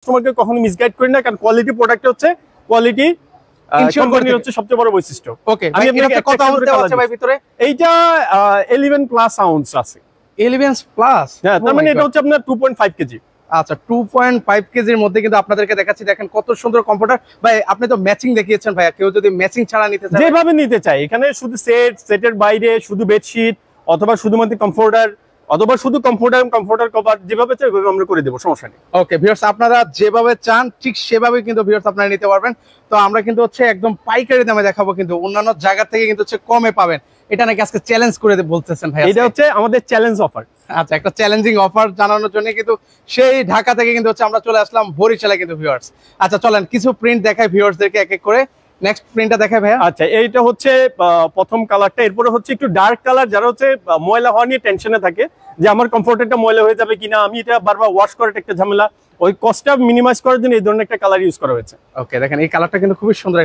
তোমাকে কখনো মিসগাইড করি না, কারণ কোয়ালিটি প্রোডাক্ট হচ্ছে কোয়ালিটি কোম্পানির হচ্ছে সবচেয়ে বড় বৈশিষ্ট্য। ওকে ভাই, এটা কত আউন্স দেওয়া আছে ভাই ভিতরে? এইটা 11 প্লাস আউন্স আছে। 11 প্লাস, হ্যাঁ, তার মানে এটা হচ্ছে আপনার 2.5 কেজি। আচ্ছা, 2.5 কেজির মধ্যে কিন্তু আপনাদেরকে দেখাচ্ছি। দেখেন কত সুন্দর কম্পিউটার ভাই। আপনি তো ম্যাচিং দেখিয়েছেন ভাই, কেউ যদি ম্যাচিং ছাড়া নিতে চায়, যেভাবে নিতে চায়, এখানে শুধু সেটের বাইরে শুধু বেডশিট অথবা শুধুমাত্র কমফোর্টার অথবা শুধু কমফোর্টার কভার, যেভাবে চাই ওইভাবে আমরা করে দেবো, সমস্যা নেই। ওকে ভিউয়ার্স, আপনারা যেভাবে চান ঠিক সেভাবে কিন্তু ভিউয়ার্স আপনারা নিতে পারবেন। তো আমরা কিন্তু হচ্ছে একদম পাইকারি দামে দেখাবো, কিন্তু অন্যান্য জায়গা থেকে কিন্তু হচ্ছে কমে পাবেন। এটা নাকি আজকে চ্যালেঞ্জ করে বলতেছেন ভাই? এটা হচ্ছে আমাদের চ্যালেঞ্জ অফার। আচ্ছা, একটা চ্যালেঞ্জিং অফার জানানোর জন্য কিন্তু সেই ঢাকা থেকে কিন্তু হচ্ছে আমরা চলে আসলাম বরিশালে কিন্তু ভিউয়ার্স। আচ্ছা চলেন কিছু প্রিন্ট দেখাই ভিউয়ার্সদেরকে এক এক করে। নেক্সট প্রিন্টটা দেখাই ভাইয়া। আচ্ছা, এইটা হচ্ছে প্রথম কালারটা। এরপরে হচ্ছে একটু ডার্ক কালার, যারা হচ্ছে ময়লা হওয়া নিয়ে টেনশনে থাকে যে আমার কমফোর্টারটা ময়লা হয়ে যাবে কিনা, আমি এটা বারবার ওয়াশ করার একটা ঝামেলা, ওই কস্টটা মিনিমাইজ করার জন্য এই ধরনের একটা কালার ইউজ করা হয়েছে। ওকে দেখেন এই কালারটা কিন্তু খুবই সুন্দর।